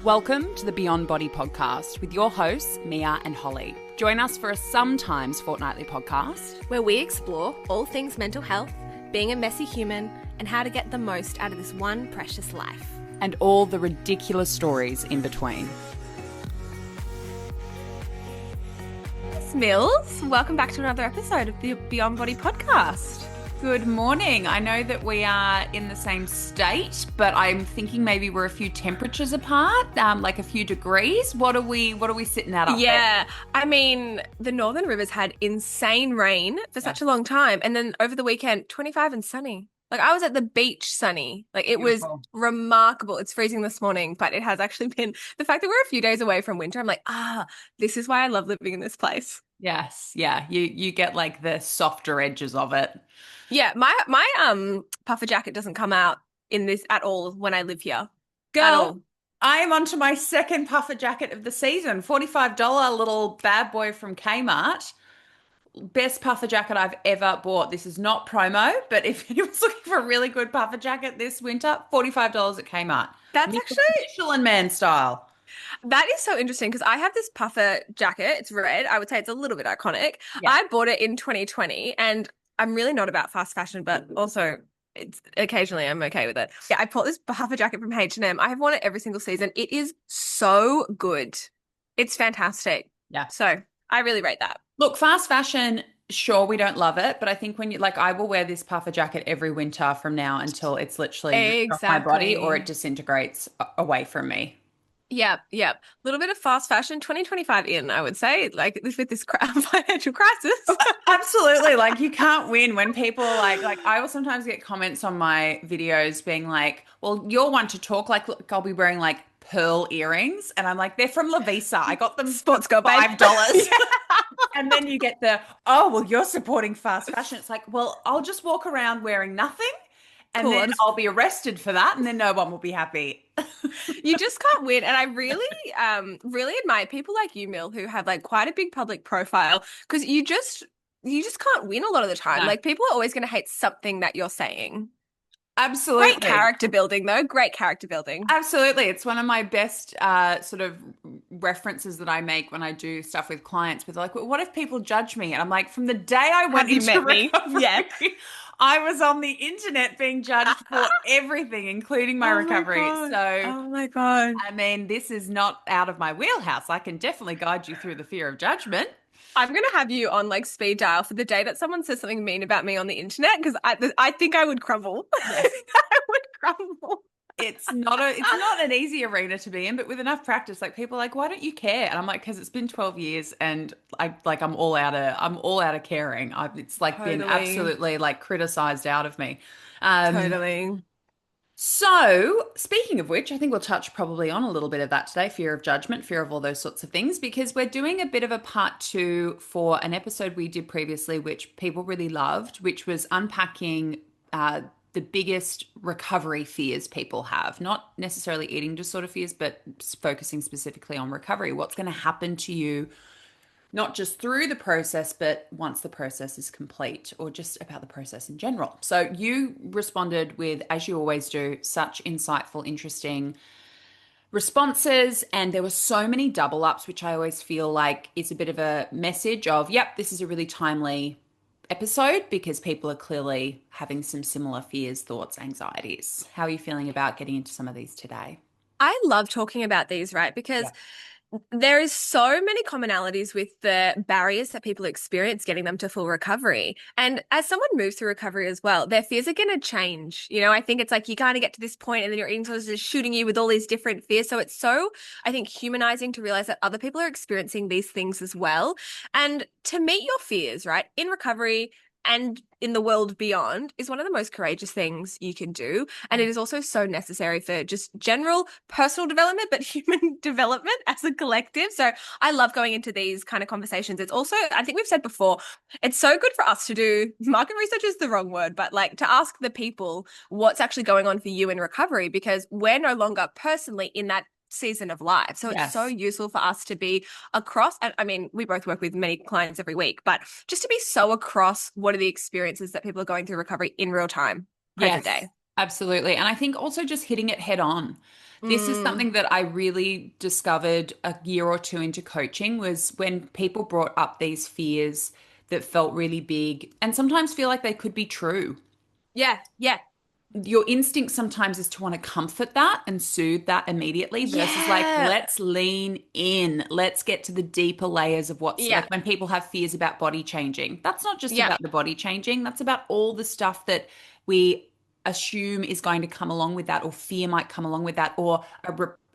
Welcome to the Beyond Body podcast with your hosts, Mia and Holly. Join us for a sometimes fortnightly podcast where we explore all things mental health, being a messy human, and how to get the most out of this one precious life. And all the ridiculous stories in between. Miss Mills, welcome back to another episode of the Beyond Body podcast. Good morning. I know that we are in the same state, but I'm thinking maybe we're a few temperatures apart, like a few degrees. What are we sitting at up there? Yeah, I mean, the Northern Rivers had insane rain for such a long time. And then over the weekend, 25 and sunny. Like I was at the beach sunny. Like it was remarkable. It's freezing this morning, but it has actually been the fact that we're a few days away from winter. I'm like, this is why I love living in this place. Yes. Yeah. You get like the softer edges of it. Yeah, my puffer jacket doesn't come out in this at all when I live here. Girl, I am onto my second puffer jacket of the season. $45 little bad boy from Kmart. Best puffer jacket I've ever bought. This is not promo, but if anyone's looking for a really good puffer jacket this winter, $45 at Kmart. That's actually Michelin Man style. That is so interesting because I have this puffer jacket. It's red. I would say it's a little bit iconic. Yeah. I bought it in 2020 and I'm really not about fast fashion, but also it's occasionally I'm okay with it. Yeah, I bought this puffer jacket from H&M. I have worn it every single season. It is so good. It's fantastic. Yeah. So I really rate that. Look, fast fashion, sure, we don't love it, but I think when you I will wear this puffer jacket every winter from now until it's literally off my body or it disintegrates away from me. Yep. A little bit of fast fashion, 2025 in, I would say, like with this financial crisis. Absolutely. Like you can't win when people like I will sometimes get comments on my videos being like, well, you're one to talk. Like, look, I'll be wearing like pearl earrings and I'm like, they're from Lavisa. I got them Sports Girl, $5. Yeah. And then you get well, you're supporting fast fashion. It's like, well, I'll just walk around wearing nothing. And then I'll be arrested for that, and then no one will be happy. You just can't win. And I really, really admire people like you, Mill, who have like quite a big public profile because you just can't win a lot of the time. No. Like people are always going to hate something that you're saying. Absolutely. Great character building, though. Great character building. Absolutely. It's one of my best sort of references that I make when I do stuff with clients. With like, well, what if people judge me? And I'm like, from the day I went into recovery, yeah. I was on the internet being judged for everything, including my recovery. Oh my God. I mean, this is not out of my wheelhouse. I can definitely guide you through the fear of judgment. I'm going to have you on like speed dial for the day that someone says something mean about me on the internet because I think I would crumble. Yes. I would crumble. It's not an easy arena to be in, but with enough practice, like people are like, why don't you care? And I'm like, because it's been 12 years and I'm all out of caring. It's like totally. Been absolutely like criticized out of me. Totally. So speaking of which, I think we'll touch probably on a little bit of that today, fear of judgment, fear of all those sorts of things, because we're doing a bit of a part 2 for an episode we did previously, which people really loved, which was unpacking the biggest recovery fears people have, not necessarily eating disorder fears, but focusing specifically on recovery. What's going to happen to you, not just through the process, but once the process is complete or just about the process in general. So you responded with, as you always do, such insightful, interesting responses. And there were so many double ups, which I always feel like is a bit of a message of, yep, this is a really timely episode because people are clearly having some similar fears, thoughts, anxieties. How are you feeling about getting into some of these today? I love talking about these, right? Because there is so many commonalities with the barriers that people experience getting them to full recovery. And as someone moves through recovery as well, their fears are going to change. You know, I think it's like you kind of get to this point and then your eating disorder is just shooting you with all these different fears. So it's so, I think, humanizing to realize that other people are experiencing these things as well. And to meet your fears, right, in recovery and in the world beyond is one of the most courageous things you can do. And it is also so necessary for just general personal development, but human development as a collective. So I love going into these kind of conversations. It's also, I think we've said before, it's so good for us to do, market research is the wrong word, but like to ask the people what's actually going on for you in recovery, because we're no longer personally in that season of life. So it's so useful for us to be across, and I mean, we both work with many clients every week, but just to be so across what are the experiences that people are going through recovery in real time, present day. Absolutely. And I think also just hitting it head on. This is Mm. something that I really discovered a year or two into coaching was when people brought up these fears that felt really big and sometimes feel like they could be true. Yeah, yeah, Your instinct sometimes is to want to comfort that and soothe that immediately versus like, yeah, let's lean in. Let's get to the deeper layers of what's yeah, like when people have fears about body changing. That's not just yeah, about the body changing, that's about all the stuff that we assume is going to come along with that, or fear might come along with that, or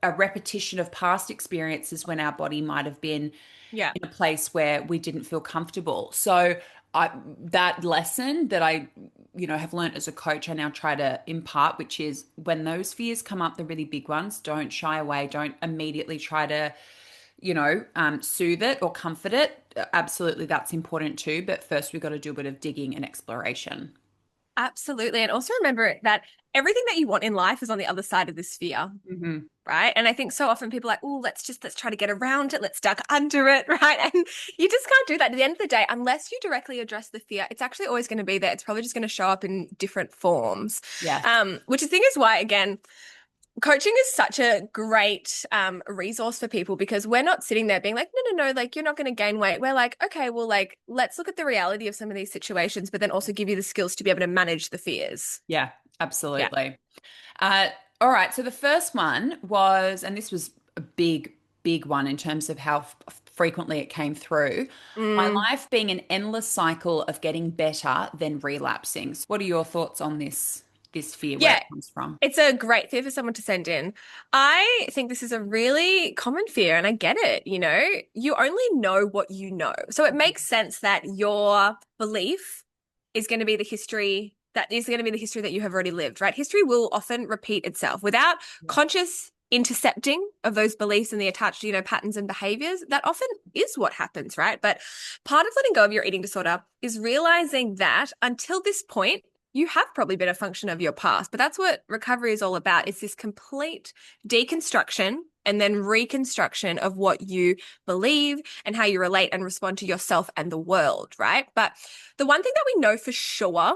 a repetition of past experiences when our body might have been yeah. in a place where we didn't feel comfortable. So I that lesson that I have learned as a coach, I now try to impart, which is when those fears come up, the really big ones, don't shy away, don't immediately try to soothe it or comfort it. Absolutely, that's important too. But first, we've got to do a bit of digging and exploration. Absolutely. And also remember that everything that you want in life is on the other side of this fear. Hmm. Right. And I think so often people are like, oh, let's try to get around it. Let's duck under it. Right. And you just can't do that. At the end of the day, unless you directly address the fear, it's actually always going to be there. It's probably just going to show up in different forms. Yes. Which I think is why, again, coaching is such a great resource for people because we're not sitting there being like, no, like you're not going to gain weight. We're like, okay, well, like let's look at the reality of some of these situations, but then also give you the skills to be able to manage the fears. Yeah, Yeah. absolutely. Uh, all right. So the first one was, and this was a big, big one in terms of how frequently it came through. My Mm. life being an endless cycle of getting better, then relapsing. So what are your thoughts on this fear, where Yeah, it comes from? it's a great fear for someone to send in. I think this is a really common fear, and I get it. You only know what you know. So it makes sense that your belief is going to be the history that you have already lived, right? History will often repeat itself without conscious intercepting of those beliefs and the attached, patterns and behaviors. That often is what happens, right? But part of letting go of your eating disorder is realizing that until this point, you have probably been a function of your past, but that's what recovery is all about. It's this complete deconstruction and then reconstruction of what you believe and how you relate and respond to yourself and the world, right? But the one thing that we know for sure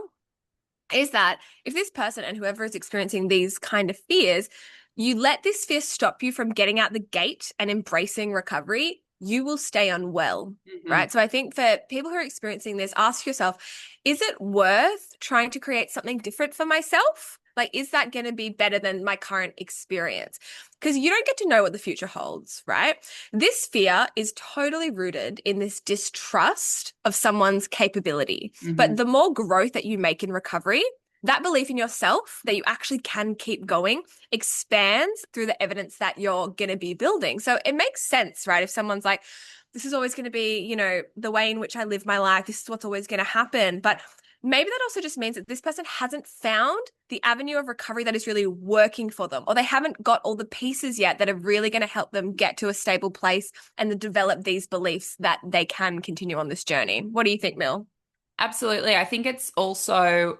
is that if this person and whoever is experiencing these kind of fears, you let this fear stop you from getting out the gate and embracing recovery, you will stay unwell, Hmm. right? So I think for people who are experiencing this, ask yourself, is it worth trying to create something different for myself? Like, is that going to be better than my current experience? Because you don't get to know what the future holds, right? This fear is totally rooted in this distrust of someone's capability. Hmm. But the more growth that you make in recovery, that belief in yourself that you actually can keep going expands through the evidence that you're going to be building. So it makes sense, right? If someone's like, this is always going to be, the way in which I live my life, this is what's always going to happen. But maybe that also just means that this person hasn't found the avenue of recovery that is really working for them, or they haven't got all the pieces yet that are really going to help them get to a stable place and develop these beliefs that they can continue on this journey. What do you think, Mill? Absolutely. I think it's also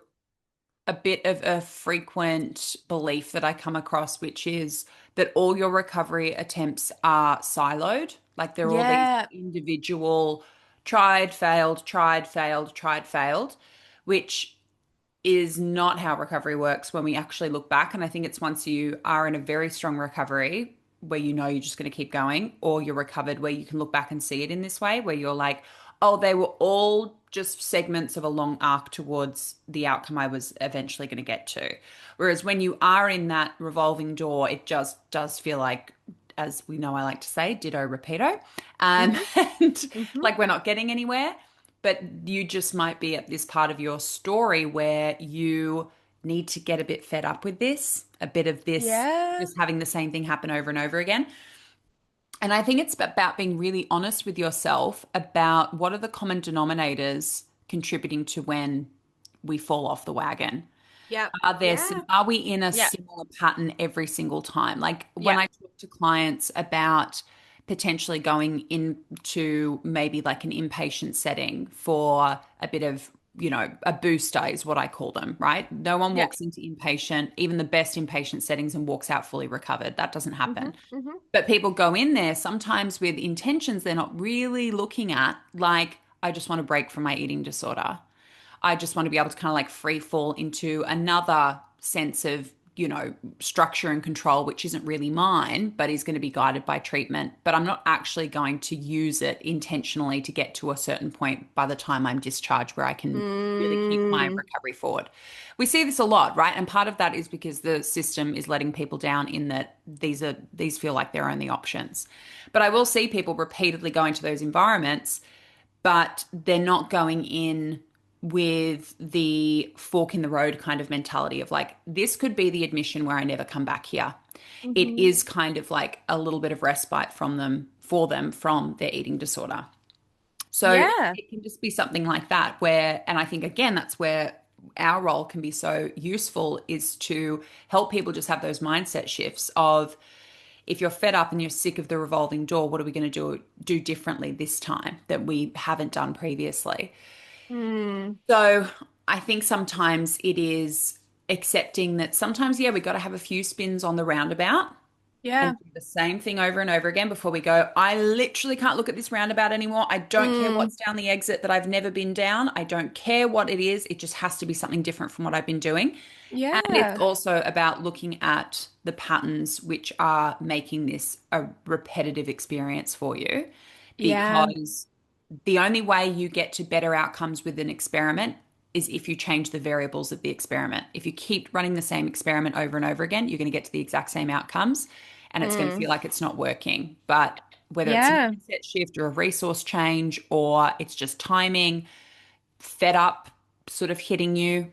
a bit of a frequent belief that I come across, which is that all your recovery attempts are siloed. Like they're all these Yeah. individual tried, failed, tried, failed, tried, failed, which is not how recovery works when we actually look back. And I think it's once you are in a very strong recovery where you know you're just going to keep going, or you're recovered where you can look back and see it in this way, where you're like, oh, they were all just segments of a long arc towards the outcome I was eventually going to get to. Whereas when you are in that revolving door, it just does feel like, as we know, I like to say, ditto repeato. Mm-hmm. And Mm-hmm. like we're not getting anywhere, but you just might be at this part of your story where you need to get a bit fed up with this, a bit of this, Yeah. just having the same thing happen over and over again. And I think it's about being really honest with yourself about what are the common denominators contributing to when we fall off the wagon. Yep. Are Yeah. are we in a Yeah. similar pattern every single time? Like when Yeah. I talk to clients about potentially going into maybe like an inpatient setting for a bit of, a booster is what I call them, right? No one Yeah. walks into inpatient, even the best inpatient settings, and walks out fully recovered. That doesn't Mm-hmm. happen. Mm-hmm. But people go in there sometimes with intentions they're not really looking at, like, I just want to break from my eating disorder. I just want to be able to kind of like free fall into another sense of, structure and control, which isn't really mine, but is going to be guided by treatment. But I'm not actually going to use it intentionally to get to a certain point by the time I'm discharged where I can really keep my Mm. recovery forward. We see this a lot, right? And part of that is because the system is letting people down in that these feel like their only options. But I will see people repeatedly go into those environments, but they're not going in with the fork in the road kind of mentality of like, this could be the admission where I never come back here. It Mhm. is kind of like a little bit of respite from them, for them, from their eating disorder. So Yeah. it can just be something like that where, and I think again, that's where our role can be so useful is to help people just have those mindset shifts of if you're fed up and you're sick of the revolving door, what are we going to do differently this time that we haven't done previously? Mm. So I think sometimes it is accepting that sometimes, yeah, we got to have a few spins on the roundabout Yeah. and do the same thing over and over again before we go, I literally can't look at this roundabout anymore. I don't care Mm. what's down the exit that I've never been down. I don't care what it is. It just has to be something different from what I've been doing. And it's Yeah. also about looking at the patterns which are making this a repetitive experience for you, Yeah. because the only way you get to better outcomes with an experiment is if you change the variables of the experiment. If you keep running the same experiment over and over again, you're going to get to the exact same outcomes and it's going to Mm. feel like it's not working. But whether it's a Yeah. mindset shift or a resource change or it's just timing, fed up sort of hitting you,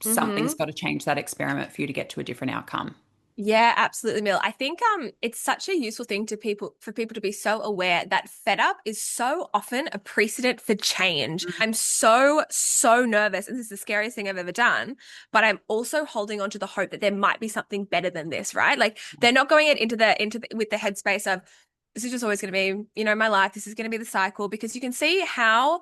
something's Hmm. got to change that experiment for you to get to a different outcome. Yeah, absolutely, Mill. I think it's such a useful thing to people for people to be so aware that fed up is so often a precedent for change. I'm so nervous, and this is the scariest thing I've ever done, but I'm also holding on to the hope that there might be something better than this, right? Like they're not going into the with the headspace of this is just always going to be, my life. This is going to be the cycle because you can see how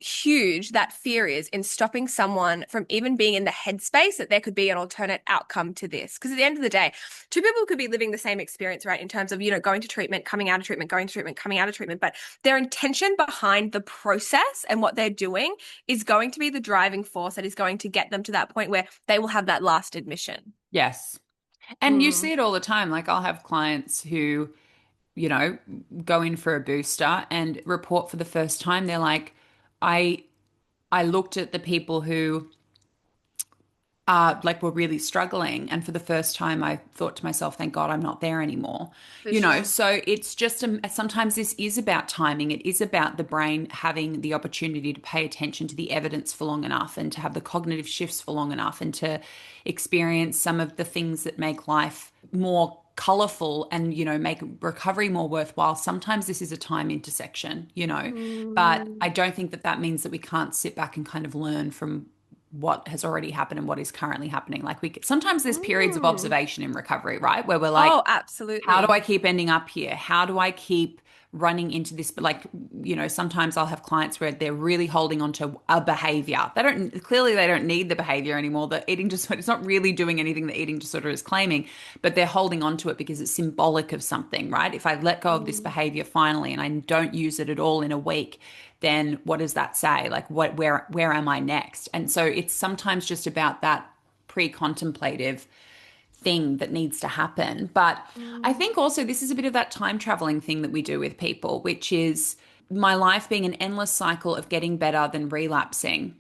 huge that fear is in stopping someone from even being in the headspace that there could be an alternate outcome to this. Because at the end of the day, two people could be living the same experience, right? In terms of, going to treatment, coming out of treatment, going to treatment, coming out of treatment. But their intention behind the process and what they're doing is going to be the driving force that is going to get them to that point where they will have that last admission. Yes. And you Mm. see it all the time. Like I'll have clients who, you know, go in for a booster and report for the first time. They're like, I I looked at the people who like were really struggling. And for the first time, I thought to myself, thank God I'm not there anymore. For sure. So it's just sometimes this is about timing. It is about the brain having the opportunity to pay attention to the evidence for long enough and to have the cognitive shifts for long enough and to experience some of the things that make life more colorful and make recovery more worthwhile. Sometimes this is a time intersection, but I Mm. don't think that that means that we can't sit back and kind of learn from what has already happened and what is currently happening. Like sometimes there's periods of Mm. observation in recovery, right? Where we're like, Oh, how do absolutely. I keep ending up here? How do I keep running into this? But like, sometimes I'll have clients where they're really holding on to a behavior. They don't need the behavior anymore. The eating disorder, it's not really doing anything the eating disorder is claiming, but they're holding on to it because it's symbolic of something, right? If I let go of this Mm. behavior finally and I don't use it at all in a week, then what does that say? Like where am I next? And so it's sometimes just about that pre-contemplative thing that needs to happen. But I Mm. think also this is a bit of that time traveling thing that we do with people, which is my life being an endless cycle of getting better than relapsing.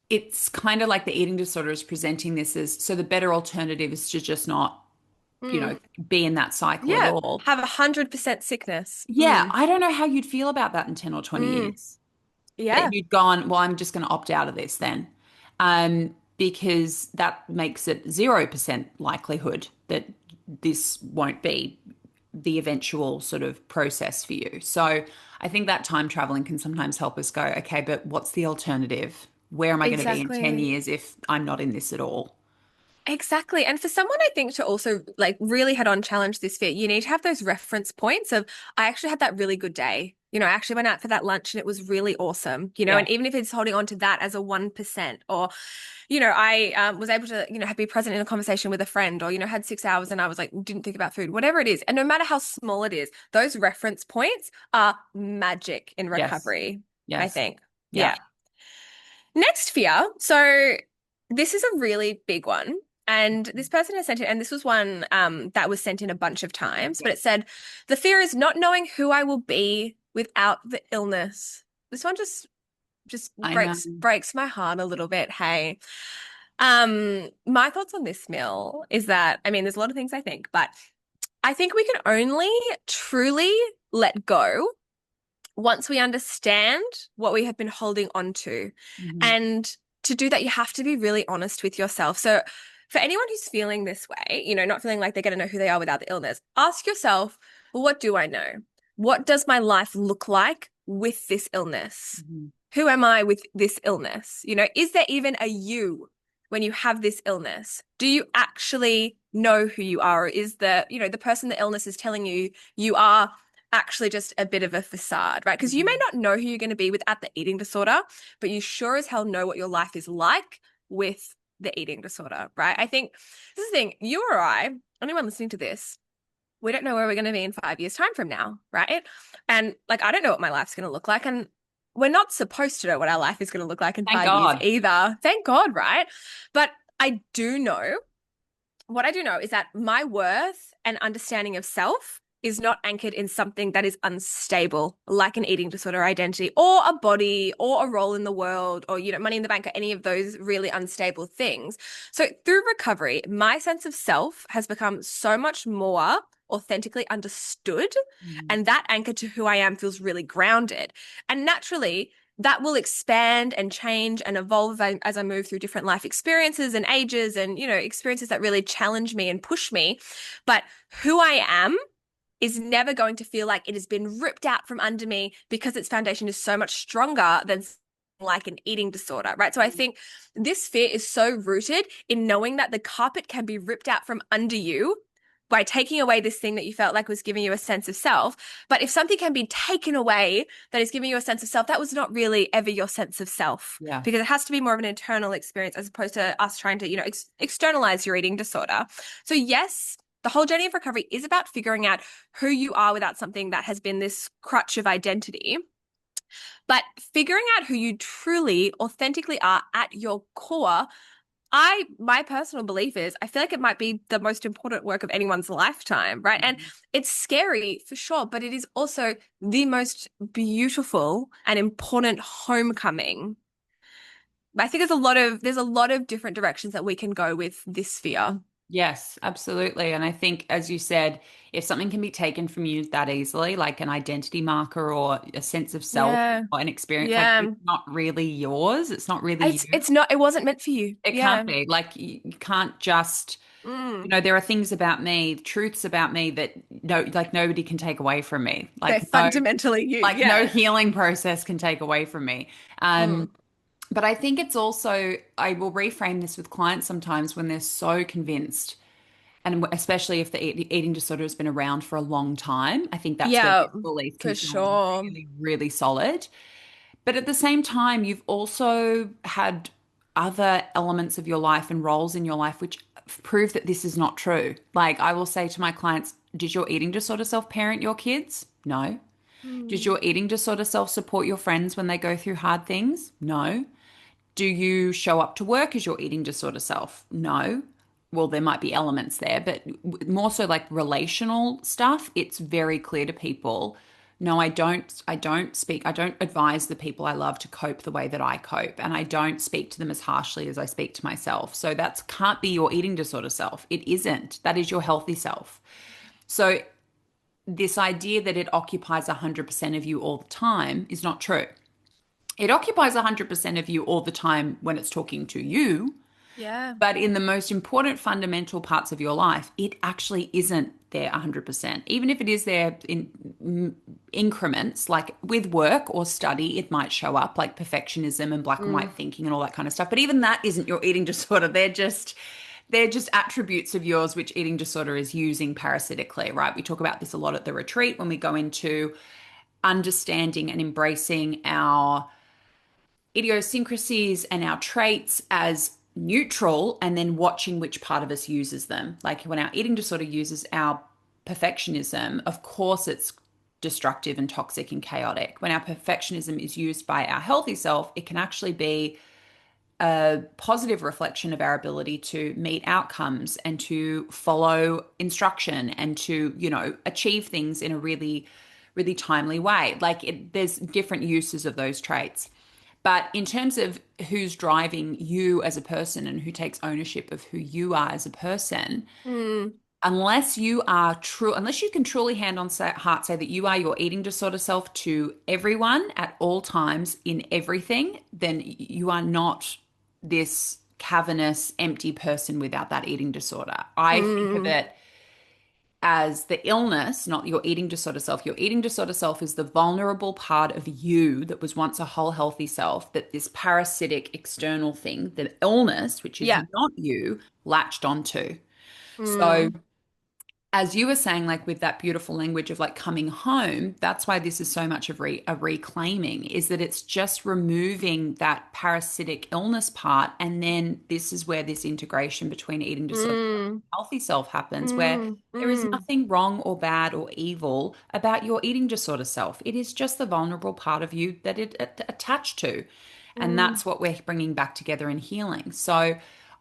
It's kind of like the eating disorder is presenting this as so the better alternative is to just not, Mm. be in that cycle at Yeah, all. have 100% sickness. Yeah, I don't know how you'd feel about that in 10 or 20 Mm. years. That Yeah, you'd gone, well, I'm just going to opt out of this then. Because that makes it 0% likelihood that this won't be the eventual sort of process for you. So I think that time traveling can sometimes help us go, okay, but what's the alternative? Where am I going to be in 10 exactly. years if I'm not in this at all? Exactly. And for someone, I think to also like really head on challenge this fear, you need to have those reference points of, I actually had that really good day. I actually went out for that lunch and it was really awesome, Yeah. and even if it's holding on to that as a 1%, or, I was able to, be present in a conversation with a friend, or, had 6 hours and I was like, didn't think about food, whatever it is. And no matter how small it is, those reference points are magic in Yes. recovery, I Yes. think. Yeah. Yeah. Next fear. So this is a really big one. And this person has sent it, and this was one that was sent in a bunch of times, Yeah. but it said, the fear is not knowing who I will be without the illness. This one just I know. breaks my heart a little bit. Hey. My thoughts on this, Mill, is that I mean, there's a lot of things I think, but I think we can only truly let go once we understand what we have been holding on to. Mhm. And to do that, you have to be really honest with yourself. So, for anyone who's feeling this way, not feeling like they're going to know who they are without the illness, ask yourself, well, what do I know? What does my life look like with this illness? Mhm. Who am I with this illness? Is there even a you when you have this illness? Do you actually know who you are? Or is the person the illness is telling you you are actually just a bit of a facade, right? Because you may Mhm. not know who you're going to be without the eating disorder, but you sure as hell know what your life is like with the eating disorder, right? I think this is the thing, you or I, anyone listening to this, we don't know where we're going to be in 5 years' time from now, right? And like, I don't know what my life's going to look like. And we're not supposed to know what our life is going to look like in Thank 5 years God. either. Thank God, right? But I do know what I do know is that my worth and understanding of self is not anchored in something that is unstable, like an eating disorder identity or a body or a role in the world or, money in the bank or any of those really unstable things. So through recovery, my sense of self has become so much more authentically understood. Mhm. And that anchor to who I am feels really grounded. And naturally, that will expand and change and evolve as I move through different life experiences and ages and, experiences that really challenge me and push me. But who I am is never going to feel like it has been ripped out from under me because its foundation is so much stronger than like an eating disorder, right? So I think this fear is so rooted in knowing that the carpet can be ripped out from under you by taking away this thing that you felt like was giving you a sense of self. But if something can be taken away that is giving you a sense of self, that was not really ever your sense of self Yeah. because it has to be more of an internal experience as opposed to us trying to, externalize your eating disorder. So yes, the whole journey of recovery is about figuring out who you are without something that has been this crutch of identity. But figuring out who you truly, authentically are at your core, my personal belief is I feel like it might be the most important work of anyone's lifetime, right? And Mhm. it's scary for sure, but it is also the most beautiful and important homecoming. I think there's a lot of different directions that we can go with this fear. Yes, absolutely. And I think, as you said, if something can be taken from you that easily, like an identity marker or a sense of self Yeah. or an experience, like Yeah. it's not really yours, it's not really It's you. it's not it wasn't meant for you. It Yeah. can't be. Like you can't just, Mm. there are things about me, truths about me that no, like nobody can take away from me. They're fundamentally you. Like no Yeah. healing process can take away from me. Mm. But I think it's also, I will reframe this with clients sometimes when they're so convinced, and especially if the eating disorder has been around for a long time. I think that's where Yeah, this belief can for sound sure. really, really solid. But at the same time, you've also had other elements of your life and roles in your life which prove that this is not true. Like I will say to my clients, did your eating disorder self-parent your kids? No. Does Mm. your eating disorder self-support your friends when they go through hard things? No. Do you show up to work as your eating disorder self? No. Well, there might be elements there, but more so like relational stuff, it's very clear to people. No, I don't advise the people I love to cope the way that I cope, and I don't speak to them as harshly as I speak to myself. So that can't be your eating disorder self. It isn't. That is your healthy self. So this idea that it occupies 100% of you all the time is not true. It occupies 100% of you all the time when it's talking to you, Yeah. but in the most important fundamental parts of your life, it actually isn't there 100%. Even if it is there in increments, like with work or study, it might show up like perfectionism and black and white Mm. thinking and all that kind of stuff. But even that isn't your eating disorder. They're just attributes of yours which eating disorder is using parasitically, right? We talk about this a lot at the retreat when we go into understanding and embracing our idiosyncrasies and our traits as neutral and then watching which part of us uses them. Like when our eating disorder uses our perfectionism, of course it's destructive and toxic and chaotic. When our perfectionism is used by our healthy self, it can actually be a positive reflection of our ability to meet outcomes and to follow instruction and to, achieve things in a really, really timely way. There's different uses of those traits. But in terms of who's driving you as a person and who takes ownership of who you are as a person, Mm, unless you can truly hand on heart say that you are your eating disorder self to everyone at all times in everything, then you are not this cavernous, empty person without that eating disorder. I think of mm, it as the illness, not your eating disorder self. Your eating disorder self is the vulnerable part of you that was once a whole healthy self, that this parasitic external thing, the illness, which is yeah. not you, latched onto. So, Mm, as you were saying, like with that beautiful language of like coming home, that's why this is so much of a reclaiming, is that it's just removing that parasitic illness part. And then this is where this integration between eating disorder mm, healthy self happens, where mm, there is mm, nothing wrong or bad or evil about your eating disorder self. It is just the vulnerable part of you that it attached to. And mm, that's what we're bringing back together in healing. So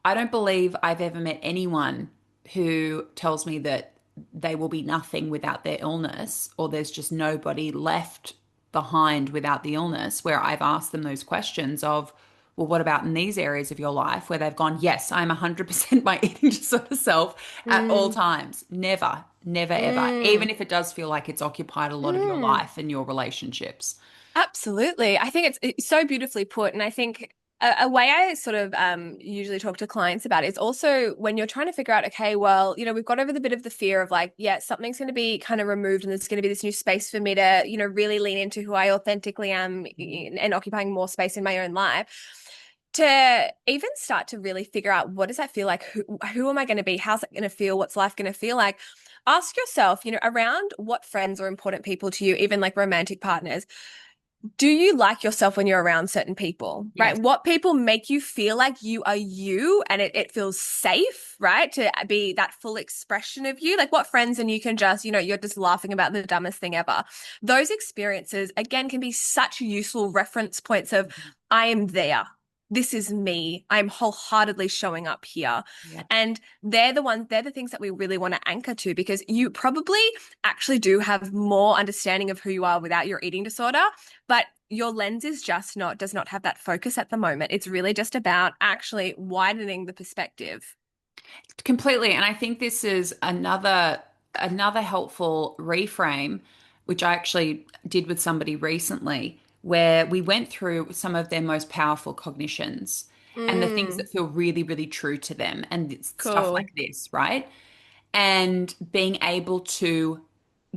I don't believe I've ever met anyone who tells me that they will be nothing without their illness, or there's just nobody left behind without the illness, where I've asked them those questions of, well, what about in these areas of your life where they've gone, yes, I'm 100% my eating disorder self at all mm, times. Never, never, ever. Even mm, if it does feel like it's occupied a lot of your mm. life and your relationships. Absolutely. I think it's so beautifully put. And I think a way I sort of usually talk to clients about it is also when you're trying to figure out, okay, well, we've got over the bit of the fear of like, yeah, something's going to be kind of removed and there's going to be this new space for me to, really lean into who I authentically am and occupying more space in my own life. To even start to really figure out what does that feel like? Who am I going to be? How's it going to feel? What's life going to feel like? Ask yourself, around what friends or important people to you, even like romantic partners, do you like yourself when you're around certain people, right? Yes. What people make you feel like you are you and it feels safe, right? To be that full expression of you. Like what friends and you can just, you're just laughing about the dumbest thing ever. Those experiences, again, can be such useful reference points of, I am there. This is me. I'm wholeheartedly showing up here. Yep. And they're the things that we really want to anchor to because you probably actually do have more understanding of who you are without your eating disorder, but your lens is just not, does not have that focus at the moment. It's really just about actually widening the perspective. Completely. And I think this is another helpful reframe, which I actually did with somebody recently, where we went through some of their most powerful cognitions and the things Mm, that feel really, really true to them and it's stuff cool. like this, right? And being able to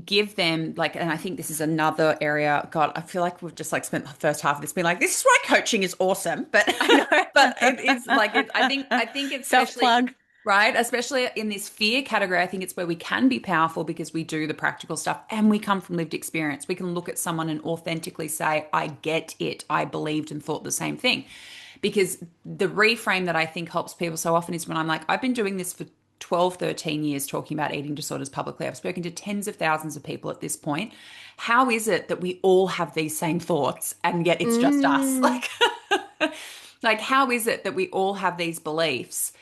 give them like, and I think this is another area, God, I feel like we've just like spent the first half of this being like, this is why coaching is awesome, but I but it is like know. I think Self especially plug. right, especially in this fear category, I think it's where we can be powerful because we do the practical stuff and we come from lived experience. We can look at someone and authentically say, I get it, I believed and thought the same thing. Because the reframe that I think helps people so often is when I'm like, I've been doing this for 12, 13 years talking about eating disorders publicly. I've spoken to tens of thousands of people at this point. How is it that we all have these same thoughts and yet it's just us? Mm, Like how is it that we all have these beliefs,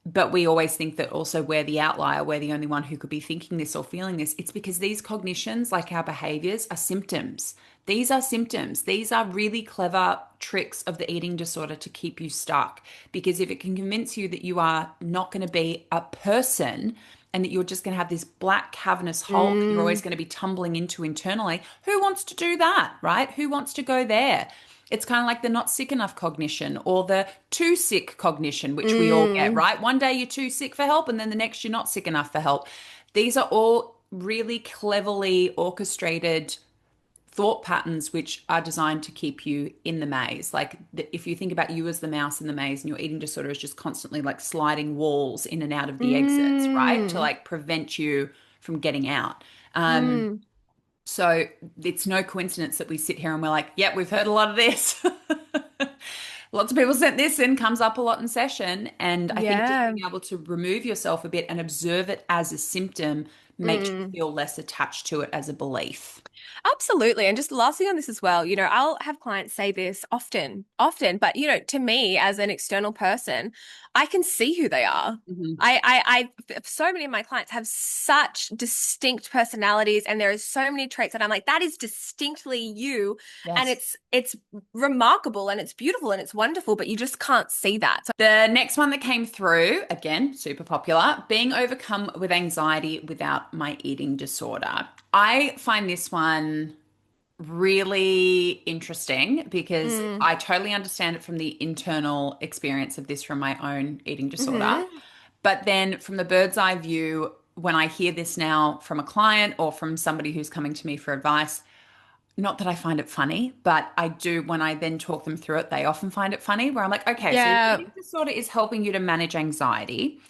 but we always think that also we're the outlier, we're the only one who could be thinking this or feeling this? It's because these cognitions, like our behaviors, are symptoms. These are symptoms. These are really clever tricks of the eating disorder to keep you stuck. Because if it can convince you that you are not going to be a person and that you're just going to have this black cavernous hole that you're always mm, going to be tumbling into internally, who wants to do that, right? Who wants to go there? It's kind of like the not sick enough cognition or the too sick cognition, which we all get, mm, right? One day you're too sick for help, and then the next you're not sick enough for help. These are all really cleverly orchestrated thought patterns which are designed to keep you in the maze. Like if you think about you as the mouse in the maze and your eating disorder is just constantly like sliding walls in and out of the exits, right? To mm, like prevent you from getting out. Um, mm. so it's no coincidence that we sit here and we're like, yep, we've heard a lot of this. Lots of people sent this in, comes up a lot in session. And I think just Yeah. being able to remove yourself a bit and observe it as a symptom makes you Mm. feel less attached to it as a belief. Absolutely. And just lastly on this as well, I'll have clients say this often, but to me as an external person, I can see who they are. Mhm. So many of my clients have such distinct personalities, and there are so many traits that I'm like, that is distinctly you. And Yes. it's remarkable and it's beautiful and it's wonderful, but you just can't see that. So, The next one that came through, again, super popular, being overcome with anxiety without my eating disorder. I find this one really interesting because mm, I totally understand it from the internal experience of this from my own eating disorder. hmm But then from the bird's eye view, when I hear this now from a client or from somebody who's coming to me for advice, not that I find it funny, but I do when I then talk them through it, they often find it funny where I'm like, okay, so your Yeah. eating disorder is helping you to manage anxiety.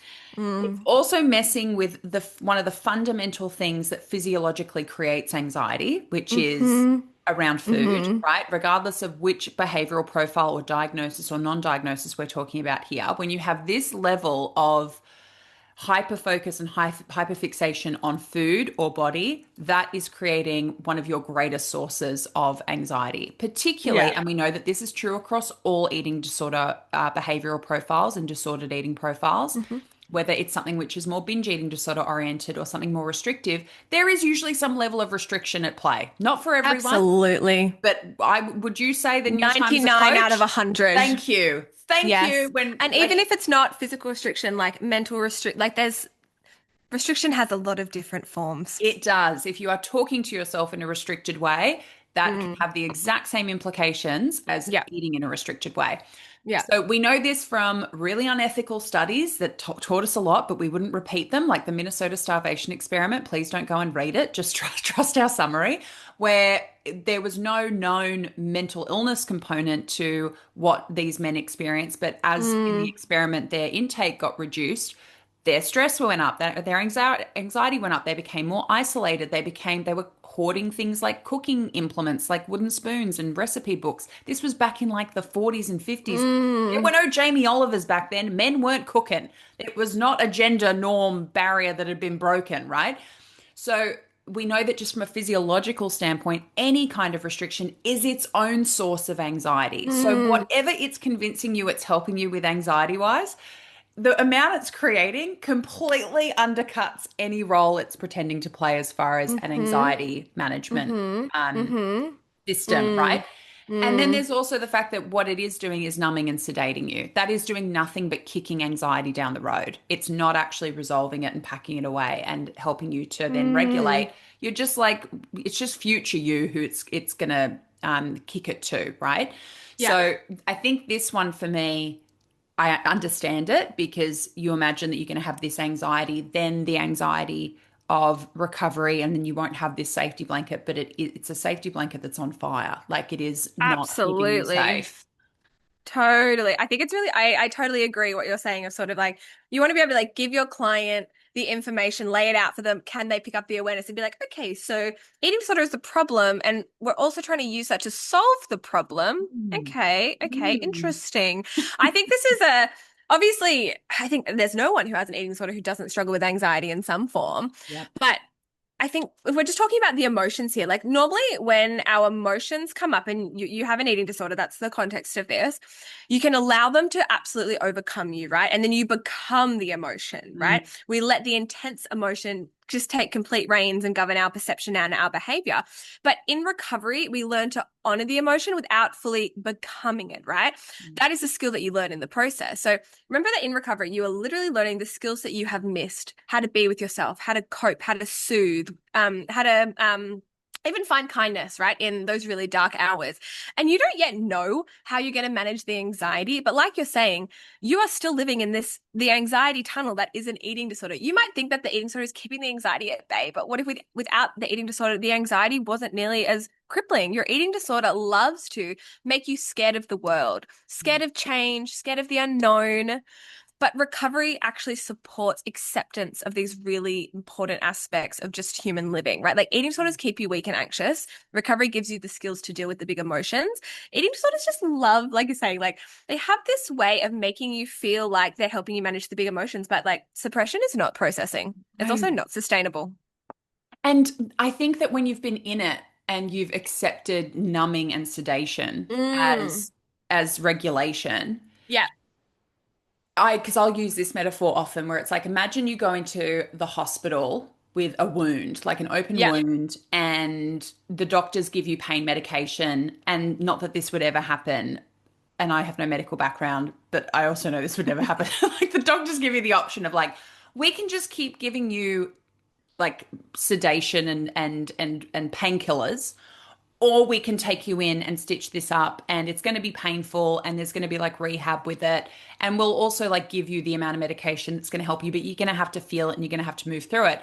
It's Mm, also messing with the one of the fundamental things that physiologically creates anxiety, which is hmm around food, hmm right? Regardless of which behavioral profile or diagnosis or non-diagnosis we're talking about here, when you have this level of hyper focus and hyper fixation on food or body, that is creating one of your greatest sources of anxiety, particularly. Yeah. And we know that this is true across all eating disorder behavioral profiles and disordered eating profiles. hmm Whether it's something which is more binge eating disorder oriented or something more restrictive, there is usually some level of restriction at play. Not for everyone, Absolutely. but would you say then your time as a 99 out of coach? 100. Thank you. Thank you. Yes. When And even like if it's not physical restriction, like mental like there's restriction has a lot of different forms. it does. If you are talking to yourself in a restricted way, that can Mm. have the exact same implications as Yeah. eating in a restricted way. Yeah. So we know this from really unethical studies that taught us a lot, but we wouldn't repeat them, like the Minnesota starvation experiment. Please don't go and read it. Just trust our summary, where there was no known mental illness component to what these men experienced. But as in the Mm. experiment, their intake got reduced, their stress went up, their anxiety went up, they became more isolated, they were hoarding things like cooking implements like wooden spoons and recipe books. This was back in like the 40s and 50s. There were Mm. no Jamie Olivers back then. Men weren't cooking. It was not a gender norm barrier that had been broken, right? So we know that just from a physiological standpoint, any kind of restriction is its own source of anxiety. So Mm. whatever it's convincing you it's helping you with anxiety wise, the amount it's creating completely undercuts any role it's pretending to play as far as an Mm-hmm. anxiety management Mm-hmm. um, Mm-hmm. system, right? Mm. And then Mm. there's also the fact that what it is doing is numbing and sedating you. That is doing nothing but kicking anxiety down the road. It's not actually resolving it and packing it away and helping you to then regulate. Mm. You're just like it's just future you who it's gonna kick it to, right? Yeah. So I think this one for me, I understand it because you imagine that you're going to have this anxiety, then the anxiety of recovery, and then you won't have this safety blanket, but it's a safety blanket that's on fire. Like it is not keeping you Absolutely. safe. Totally. I think it's really, I totally agree what you're saying of sort of like, you want to be able to like give your client the information, lay it out for them. Can they pick up the awareness and be like, okay, so eating disorder is the problem, and we're also trying to use that to solve the problem. Mm. Okay, okay, Mm. interesting. I think this is obviously, I think there's no one who has an eating disorder who doesn't struggle with anxiety in some form, Yep. but I think if we're just talking about the emotions here, like normally when our emotions come up and you have an eating disorder, that's the context of this, you can allow them to absolutely overcome you, right? And then you become the emotion, Mm. right? We let the intense emotion just take complete reins and govern our perception and our behavior. But in recovery, we learn to honor the emotion without fully becoming it, right? That is a skill that you learn in the process. So remember that in recovery, you are literally learning the skills that you have missed, how to be with yourself, how to cope, how to soothe, how to even find kindness, right, in those really dark hours. And you don't yet know how you're going to manage the anxiety, but like you're saying, you are still living in the anxiety tunnel that is an eating disorder. You might think that the eating disorder is keeping the anxiety at bay, but what if without the eating disorder, the anxiety wasn't nearly as crippling? Your eating disorder loves to make you scared of the world, scared of change, scared of the unknown. But recovery actually supports acceptance of these really important aspects of just human living, right? Like eating disorders keep you weak and anxious. Recovery gives you the skills to deal with the big emotions. Eating disorders just love, like you're saying, like they have this way of making you feel like they're helping you manage the big emotions, but like suppression is not processing. It's also No. not sustainable. And I think that when you've been in it and you've accepted numbing and sedation Mm. as regulation, Yeah. because I'll use this metaphor often where it's like, imagine you go into the hospital with a wound, like an open Yeah. wound, and the doctors give you pain medication. And not that this would ever happen. And I have no medical background, but I also know this would never happen. Like the doctors give you the option of like, we can just keep giving you like sedation and painkillers, or we can take you in and stitch this up and it's going to be painful and there's going to be like rehab with it, and we'll also like give you the amount of medication that's going to help you, but you're going to have to feel it and you're going to have to move through it.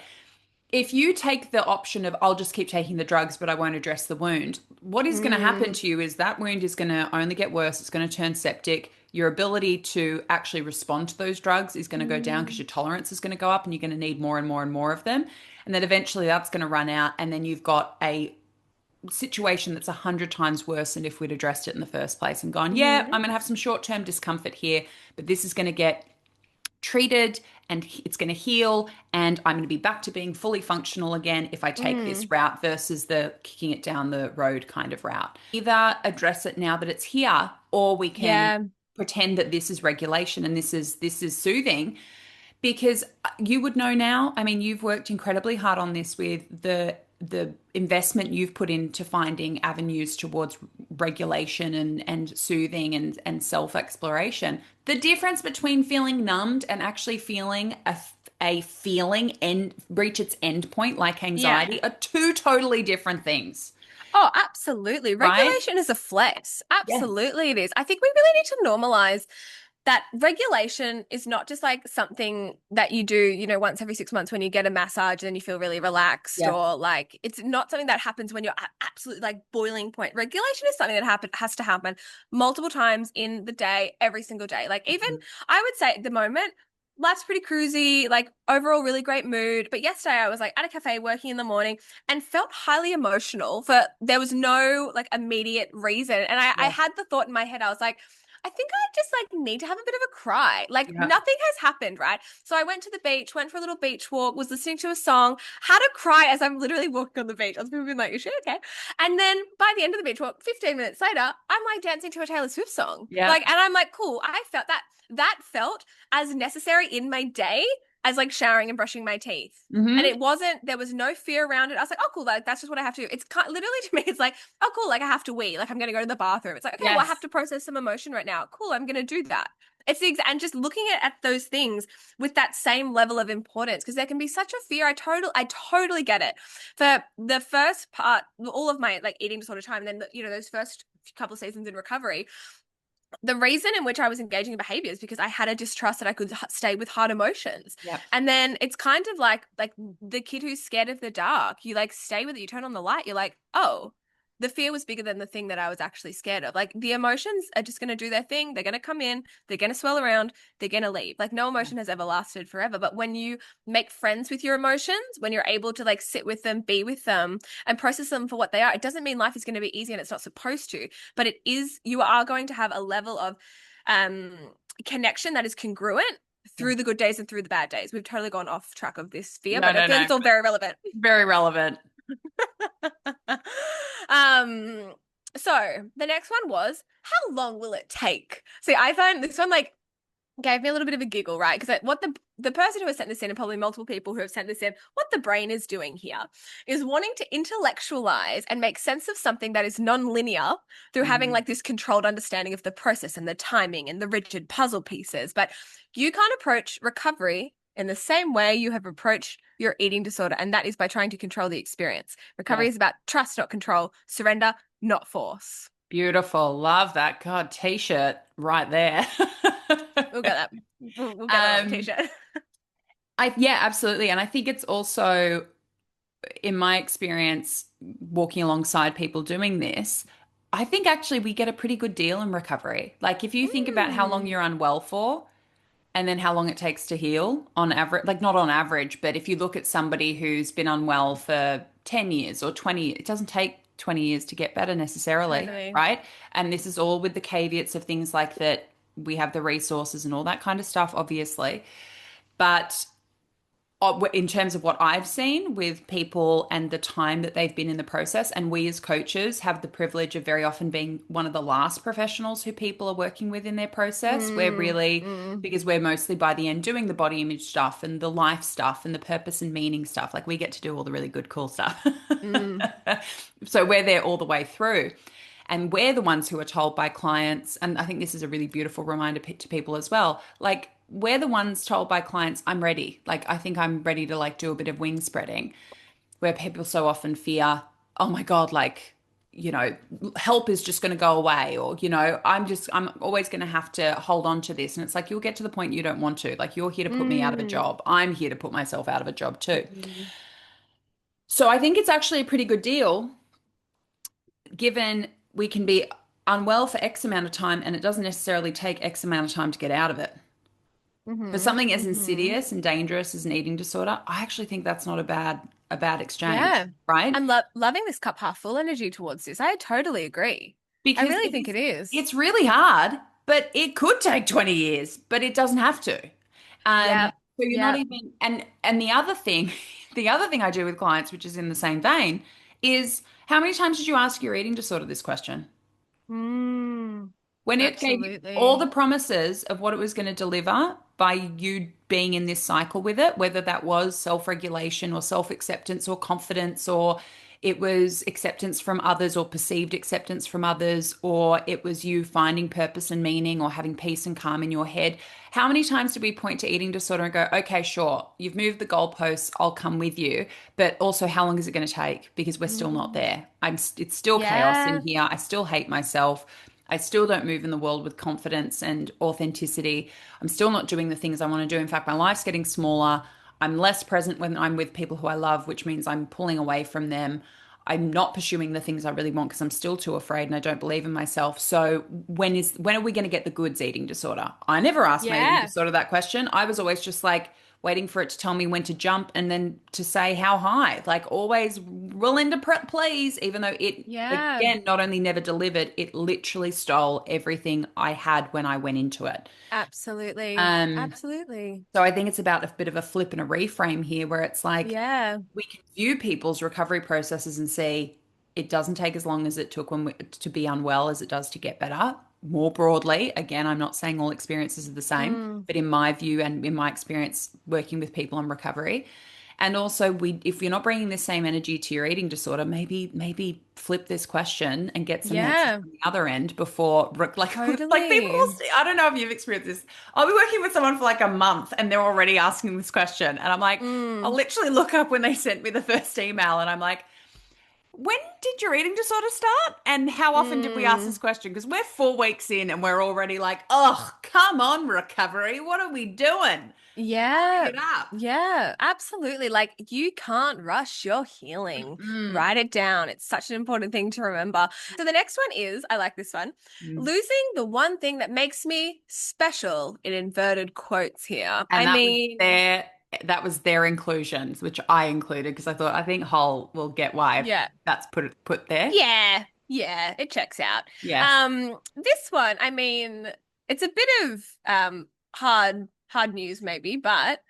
If you take the option of I'll just keep taking the drugs but I won't address the wound, what is going to happen Mm. to you is that wound is going to only get worse. It's going to turn septic. Your ability to actually respond to those drugs is going to go down because Mm. your tolerance is going to go up and you're going to need more and more and more of them. And then eventually that's going to run out. And then you've got a situation that's 100 times worse than if we'd addressed it in the first place and gone, yeah, Mm. I'm going to have some short-term discomfort here, but this is going to get treated and it's going to heal and I'm going to be back to being fully functional again if I take this Mm. route versus the kicking it down the road kind of route. Either address it now that it's here, or we can Yeah. pretend that this is regulation and this is soothing, because you would know now. I mean, you've worked incredibly hard on this with the investment you've put into finding avenues towards regulation and soothing and self-exploration. The difference between feeling numbed and actually feeling a feeling and reach its end point like Yeah. anxiety are two totally different things, Oh, absolutely. right? Regulation is a flex. Yeah. Absolutely, it is. I think we really need to normalize that regulation is not just like something that you do, once every 6 months when you get a massage and then you feel really relaxed, Yeah. or like it's not something that happens when you're at absolutely like boiling point. Regulation is something that has to happen multiple times in the day, every single day. Like even I would say at the moment, life's pretty cruisy, like overall really great mood. But yesterday I was like at a cafe working in the morning and felt highly emotional for there was no like immediate reason. And I Yeah. had the thought in my head, I was like, I think I just like need to have a bit of a cry. Like Yeah. nothing has happened, right? So I went to the beach, went for a little beach walk, was listening to a song, had a cry as I'm literally walking on the beach. I was being like, is she okay? And then by the end of the beach walk, 15 minutes later, I'm like dancing to a Taylor Swift song. Yeah. Like, and I'm like, cool. I felt that felt as necessary in my day as like showering and brushing my teeth. And Hmm. it wasn't, there was no fear around it. I was like, oh, cool. Like, that's just what I have to do. It's literally to me, it's like, oh, cool. Like, I have to wee. Like, I'm going to go to the bathroom. It's like, okay, well, I have Yes. to process some emotion right now. Cool. I'm going to do that. It's the exact, and just looking at those things with that same level of importance, because there can be such a fear. I totally get it. For the first part, all of my like eating disorder time, and then, those first couple of seasons in recovery, the reason in which I was engaging in behavior is because I had a distrust that I could stay with hard emotions. Yep. And then it's kind of like the kid who's scared of the dark. You like stay with it, you turn on the light, you're like, oh, the fear was bigger than the thing that I was actually scared of. Like the emotions are just going to do their thing. They're going to come in, they're going to swirl around, they're going to leave. Like no emotion has ever lasted forever. But when you make friends with your emotions, when you're able to like sit with them, be with them, and process them for what they are, it doesn't mean life is going to be easy and it's not supposed to, but it is, you are going to have a level of um connection that is congruent Yeah. through the good days and through the bad days. We've totally gone off track of this fear, No, but I no, feel like no. it's all very relevant. Very relevant. um so the next one was, how long will it take? See, I find this one like gave me a little bit of a giggle, right? Because what the person who has sent this in, and probably multiple people who have sent this in, what the brain is doing here is wanting to intellectualize and make sense of something that is non-linear through having Mhm. like this controlled understanding of the process and the timing and the rigid puzzle pieces. But you can't approach recovery in the same way you have approached your eating disorder, and that is by trying to control the experience. Recovery Yes. is about trust, not control, surrender, not force. Beautiful. Love that. God, t-shirt right there. We'll get that. We'll get that on a Um, t-shirt. yeah, absolutely. And I think it's also, in my experience, walking alongside people doing this, I think actually we get a pretty good deal in recovery. Like if you think about how long Mm. you're unwell for, and then how long it takes to heal on average, like not on average, but if you look at somebody who's been unwell for 10 years or 20, it doesn't take 20 years to get better necessarily, Totally. right? And this is all with the caveats of things like that we have the resources and all that kind of stuff, obviously. But in terms of what I've seen with people and the time that they've been in the process. And we as coaches have the privilege of very often being one of the last professionals who people are working with in their process. We're Mm, really, mm, because we're mostly by the end doing the body image stuff and the life stuff and the purpose and meaning stuff. Like we get to do all the really good, cool stuff. mm, So we're there all the way through. And we're the ones who are told by clients, and I think this is a really beautiful reminder to people as well. Like, we're the ones told by clients, I'm ready. Like, I think I'm ready to like do a bit of wing spreading, where people so often fear, oh my God, like, help is just going to go away, or, I'm always going to have to hold on to this. And it's like, you'll get to the point you don't want to. Like, you're here to put me out of a mm, job. I'm here to put myself out of a job too. mm, So I think it's actually a pretty good deal given we can be unwell for X amount of time and it doesn't necessarily take X amount of time to get out of it. For mm, something as mm. insidious and dangerous as an eating disorder, I actually think that's not a bad exchange, Yeah. right? I'm loving this cup half full energy towards this. I totally agree. I Because really think it is. it's really hard, but it could take 20 years, but it doesn't have to. Yep. So you're not Yep. even and the other thing, the other thing I do with clients, which is in the same vein, is how many times did you ask your eating disorder this question? Mm, When it gave you all absolutely. the promises of what it was going to deliver by you being in this cycle with it, whether that was self-regulation or self-acceptance or confidence, or it was acceptance from others or perceived acceptance from others, or it was you finding purpose and meaning or having peace and calm in your head. How many times did we point to eating disorder and go, okay, sure, you've moved the goalposts, I'll come with you, but also how long is it going to take? Because we're still not Mm, there. It's still chaos in yeah. here. I still hate myself. I still don't move in the world with confidence and authenticity. I'm still not doing the things I want to do. In fact, my life's getting smaller. I'm less present when I'm with people who I love, which means I'm pulling away from them. I'm not pursuing the things I really want because I'm still too afraid and I don't believe in myself. So when are we going to get the goods eating disorder? I never asked my eating Yeah. disorder that question. I was always just like waiting for it to tell me when to jump and then to say how high. Like always roll into prep, please, even though it Yeah. again not only never delivered, it literally stole everything I had when I went into it. Absolutely. Um, Absolutely. so I think it's about a bit of a flip and a reframe here where it's like Yeah. we can view people's recovery processes and see it doesn't take as long as it took to be unwell as it does to get better. More broadly, again, I'm not saying all experiences are the same, Mm, but in my view and in my experience working with people in recovery, and also if you're not bringing the same energy to your eating disorder, maybe flip this question and get some answers yeah. from the other end before like people Totally. will see, I don't know if you've experienced this. I'll be working with someone for like a month and they're already asking this question. And I'm like, I'll Mm, literally look up when they sent me the first email and I'm like, when did your eating disorder start? And how often did we ask this mm. question? Because we're 4 weeks in and we're already like, oh, come on, recovery. What are we doing? Hurry Yeah, it up. yeah, absolutely. Like you can't rush your healing. Mm, Write it down. It's such an important thing to remember. So the next one is, I like this one, mm. losing the one thing that makes me special in inverted quotes here. And I mean, that was their inclusions, which I included because I think Hull will get why yeah. that's put there. Yeah, yeah, it checks out. Yes. This one, I mean, it's a bit of hard news maybe, but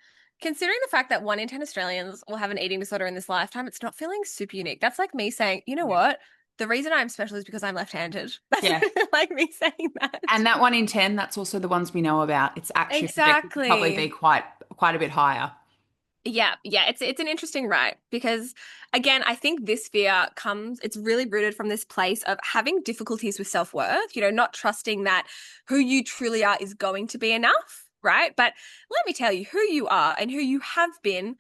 considering the fact that 1 in 10 Australians will have an eating disorder in this lifetime, it's not feeling super unique. That's like me saying, you know Yeah. what? The reason I'm special is because I'm left-handed. That's Yes. like me saying that. And that 1 in 10, that's also the ones we know about. It's actually projected to probably be Exactly. quite a bit higher. Yeah, yeah, it's an interesting right because again, I think this fear it's really rooted from this place of having difficulties with self-worth, not trusting that who you truly are is going to be enough, right? But let me tell you who you are and who you have been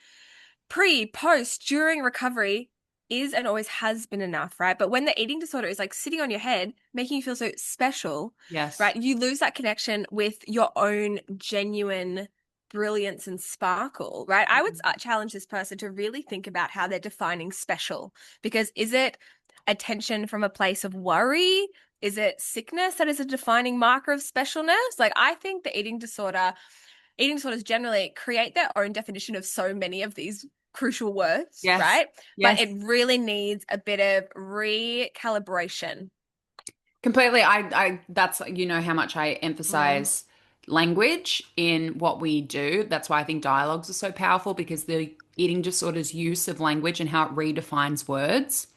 pre, post, during recovery is and always has been enough, right? But when the eating disorder is like sitting on your head, making you feel so special, Yes. right? You lose that connection with your own genuine brilliance and sparkle, right? I would challenge this person to really think about how they're defining special because is it attention from a place of worry? Is it sickness that is a defining marker of specialness? Like, I think the eating disorders generally create their own definition of so many of these crucial words, Yes. right? But Yes. it really needs a bit of recalibration. Completely. I that's how much I Mm, emphasize language in what we do. That's why I think dialogues are so powerful because the eating disorder's use of language and how it redefines words.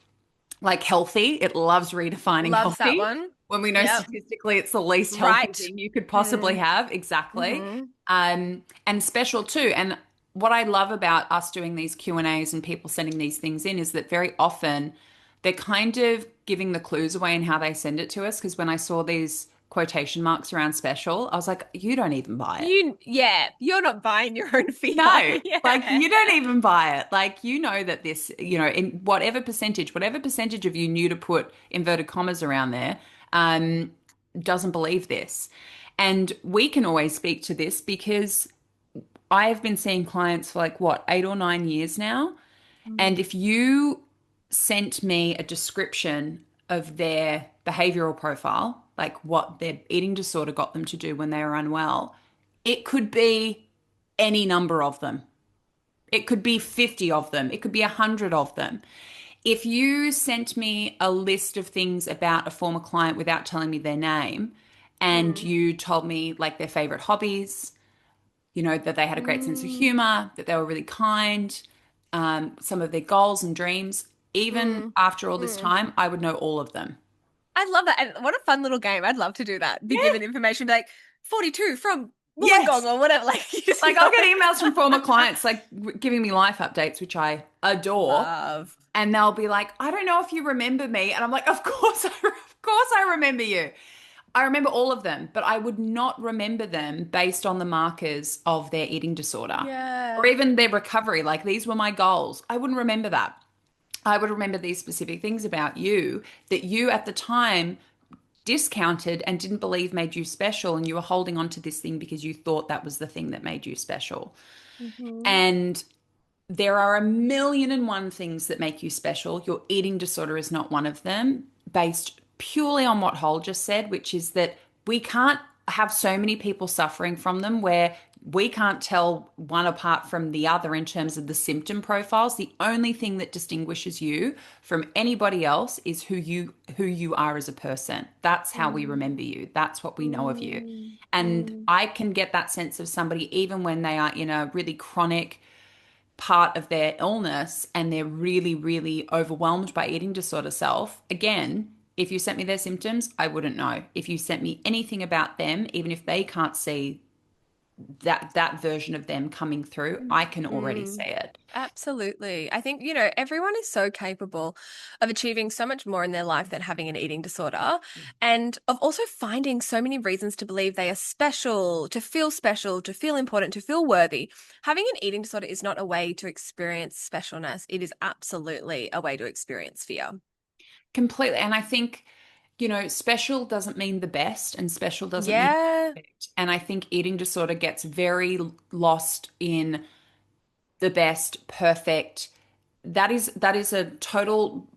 Like healthy, it loves redefining Loves that healthy one. when we know Yep. statistically it's the least healthy Right. thing you could possibly Mm. have. Exactly. Hmm. And special too. And what I love about us doing these Q&As and people sending these things in is that very often they're kind of giving the clues away in how they send it to us. Because when I saw these quotation marks around special, I was like, you don't even buy it. Yeah, you're not buying your own fear. No, like Yeah. you don't even buy it. Like you know that this, in whatever percentage of you knew to put inverted commas around there, um, doesn't believe this. And we can always speak to this because I have been seeing clients for like what, 8 or 9 years now. And Mm. if you sent me a description of their behavioral profile, like what their eating disorder got them to do when they were unwell, it could be any number of them. It could be 50 of them. It could be 100 of them. If you sent me a list of things about a former client without telling me their name, and Mm. you told me like their favorite hobbies, that they had a great sense of Mm. humor, that they were really kind, some of their goals and dreams, even Mm. after all this Mm. time, I would know all of them. I love that. And what a fun little game. I'd love to do that. Be Yeah. given information, be like 42 from Wollongong Yes. or whatever. Like, you just Like know. I'll get emails from former clients like giving me life updates, which I adore. Love. And they'll be like, I don't know if you remember me. And I'm like, of course I remember you. I remember all of them, but I would not remember them based on the markers of their eating disorder or Yeah. even their recovery. Like these were my goals. I wouldn't remember that. I would remember these specific things about you that you at the time discounted and didn't believe made you special. And you were holding on to this thing because you thought that was the thing that made you special. Hmm. And there are a million and one things that make you special. Your eating disorder is not one of them, based purely on what Hole just said, which is that we can't have so many people suffering from them where we can't tell one apart from the other in terms of the symptom profiles. The only thing that distinguishes you from anybody else is who you are as a person. That's how we remember Mm. you. That's what we know of you. Mm. And Mm. I can get that sense of somebody even when they are in a really chronic part of their illness and they're really, really overwhelmed by eating disorder self, again, if you sent me their symptoms, I wouldn't know. If you sent me anything about them, even if they can't see that version of them coming through, I can already see Mm. it. Absolutely. I think, everyone is so capable of achieving so much more in their life than having an eating disorder, and of also finding so many reasons to believe they are special, to feel important, to feel worthy. Having an eating disorder is not a way to experience specialness. It is absolutely a way to experience fear. Completely. And I think, special doesn't mean the best and special doesn't mean Yeah. perfect. And I think eating disorder gets very lost in the best, perfect. That is a total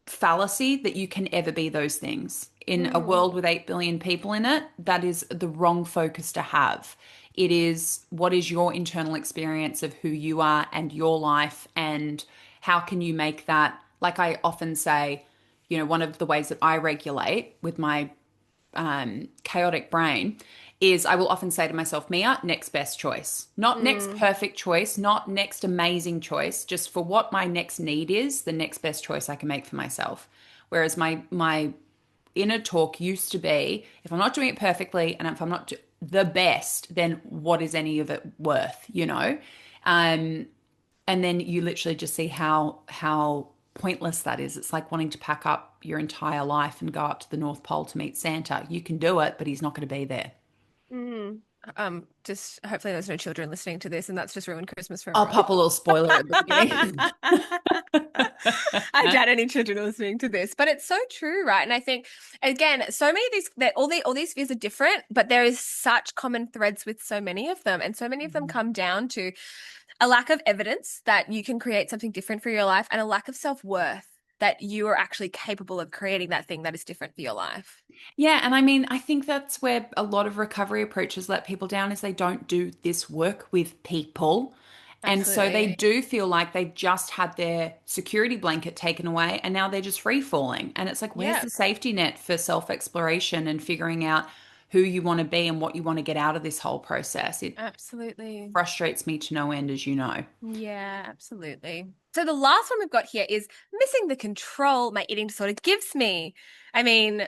fallacy that you can ever be those things. In a Mm. world with 8 billion people in it, that is the wrong focus to have. It is what is your internal experience of who you are and your life, and how can you make that, like I often say, one of the ways that I regulate with my chaotic brain is I will often say to myself, Mia, next best choice. Not next Mm. perfect choice, not next amazing choice, just for what my next need is, the next best choice I can make for myself. Whereas my inner talk used to be, if I'm not doing it perfectly and if I'm not the best, then what is any of it worth? Um, and then you literally just see how pointless that is. It's like wanting to pack up your entire life and go up to the North Pole to meet Santa. You can do it, but he's not going to be there. Mm. Just hopefully there's no children listening to this, and that's just ruined Christmas for I'll everyone. pop a little spoiler at the beginning. I doubt any children are listening to this, but it's so true, right? And I think again, so many of these that all these fears are different, but there is such common threads with so many of them, and so many of them come down to a lack of evidence that you can create something different for your life, and a lack of self-worth that you are actually capable of creating that thing that is different for your life. Yeah, and I mean, I think that's where a lot of recovery approaches let people down is they don't do this work with people. And so they Absolutely. do feel like they just had their security blanket taken away and now they're just free falling. And it's like, where's Yeah. the safety net for self-exploration and figuring out who you want to be and what you want to get out of this whole process. It Absolutely. frustrates me to no end, as you know. Yeah, absolutely. So the last one we've got here is missing the control my eating disorder gives me. I mean,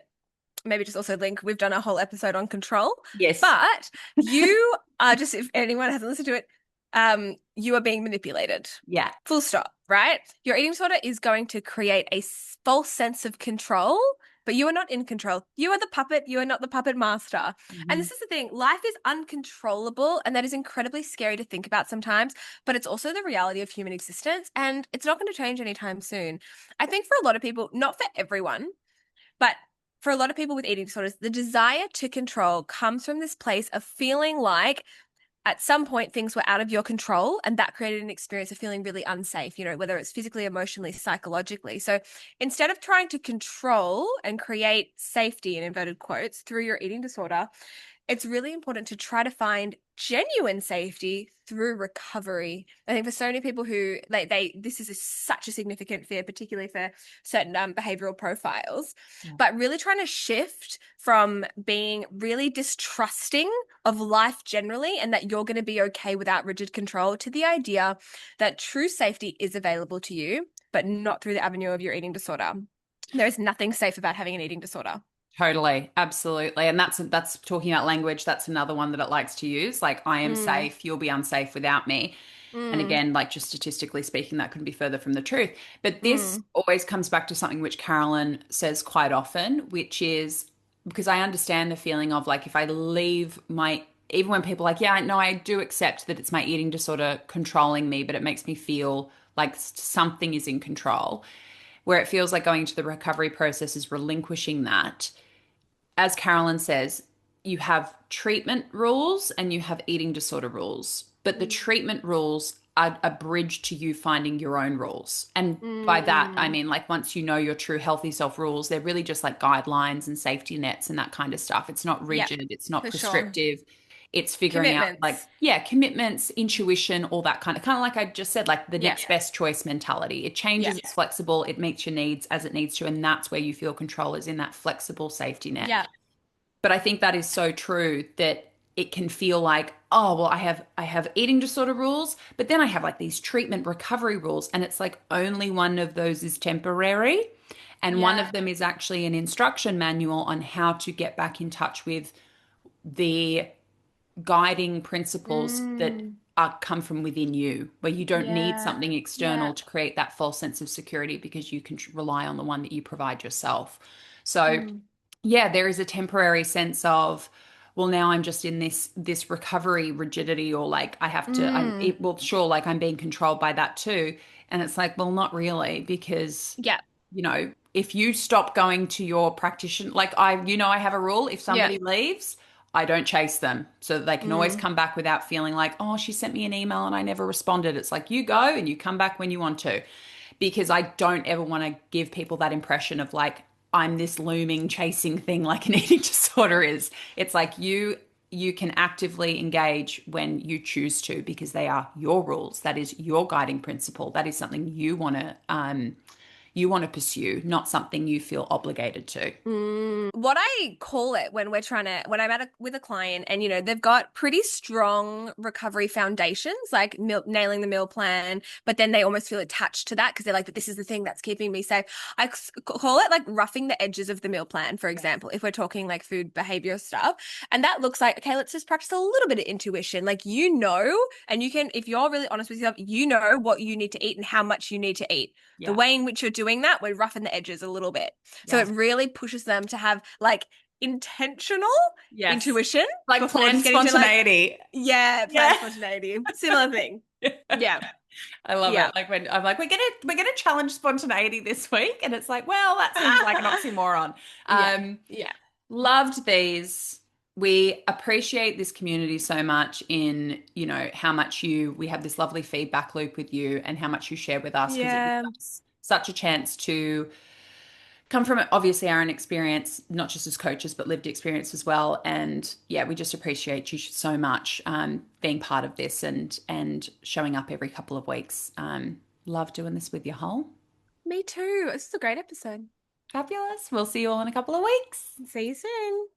maybe just also link, we've done a whole episode on control, Yes. but you are just, if anyone hasn't listened to it, you are being manipulated. Yeah. Full stop, right? Your eating disorder is going to create a false sense of control, but you are not in control. You are the puppet. You are not the puppet master. And Mhm. this is the thing, life is uncontrollable, and that is incredibly scary to think about sometimes, but it's also the reality of human existence, and it's not going to change anytime soon. I think for a lot of people, not for everyone, but for a lot of people with eating disorders, the desire to control comes from this place of feeling like at some point things were out of your control, and that created an experience of feeling really unsafe, whether it's physically, emotionally, psychologically. So instead of trying to control and create safety in inverted quotes through your eating disorder, it's really important to try to find genuine safety through recovery. I think for so many people who this is such a significant fear, particularly for certain behavioral profiles, Yeah. but really trying to shift from being really distrusting of life generally and that you're going to be okay without rigid control to the idea that true safety is available to you, but not through the avenue of your eating disorder. There is nothing safe about having an eating disorder. Totally, absolutely. And that's talking about language. That's another one that it likes to use. Like, I am Mm, safe, you'll be unsafe without me. And mm, again, like just statistically speaking, that couldn't be further from the truth. But this mm, always comes back to something which Carolyn says quite often, which is because I understand the feeling of like if I leave my, even when people are like, yeah, no, I do accept that it's my eating disorder controlling me, but it makes me feel like something is in control, where it feels like going into the recovery process is relinquishing that. As Carolyn says, you have treatment rules and you have eating disorder rules, but the treatment rules are a bridge to you finding your own rules. And by that, I mm. mean, like, once you know your true healthy self rules, they're really just like guidelines and safety nets and that kind of stuff. It's not Yep, rigid, it's not for sure. prescriptive. It's figuring out, like, Commitments. yeah, commitments, intuition, all that kind of like I just said, like the Yeah, next best choice mentality. It yeah, changes, it's flexible, it meets your needs as it needs to. And that's where you feel control, is in that flexible safety net. yeah. But I think that is so true that it can feel like, oh, well, I have eating disorder rules, but then I have like these treatment recovery rules, and it's like only one of those is temporary, and one Yeah. of them is actually an instruction manual on how to get back in touch with the guiding principles that Mm, are come from within you, where you don't need yeah, something yeah. external to create that false sense of security because you can rely on the one that you provide yourself. So Mm, yeah, there is a temporary sense of, well, now I'm just in this recovery rigidity, or like I have to, mm. well, sure, like I'm being controlled by that too. And it's like, well, not really, because Yeah, if you stop going to your practitioner, like I have a rule: if yeah. somebody leaves, I don't chase them, so that they can always Mm, come back without feeling like, oh, she sent me an email and I never responded. It's like, you go and you come back when you want to, because I don't ever want to give people that impression of like I'm this looming chasing thing like an eating disorder is. It's like you can actively engage when you choose to, because they are your rules. That is your guiding principle. That is something you want to pursue, not something you feel obligated to. mm. What I call it when I'm with a client and, they've got pretty strong recovery foundations, like nailing the meal plan, but then they almost feel attached to that because they're like, but this is the thing that's keeping me safe. Call it like roughing the edges of the meal plan, for example, if we're talking like food behavior stuff. And that looks like, okay, let's just practice a little bit of intuition. Like, and you can, if you're really honest with yourself, you know what you need to eat and how much you need to eat. The Yeah. way in which you're doing that, we're roughing the edges a little bit. So it Yes. really pushes them to have like intentional Yes. intuition Like before planned just getting to like, spontaneity. yeah, plan Yeah. spontaneity. Similar thing. Yeah. I love Yeah. it. Like when I'm like, we're gonna challenge spontaneity this week, and it's like, well, that seems like an oxymoron. Yeah. Um, Yeah. Loved these. We appreciate this community so much in, how much we have this lovely feedback loop with you and how much you share with us, because it gives Yeah. us such a chance to come from obviously our own experience, not just as coaches, but lived experience as well. And yeah, we just appreciate you so much, being part of this and showing up every couple of weeks. Love doing this with you, whole. Me too. This is a great episode. Fabulous. We'll see you all in a couple of weeks. See you soon.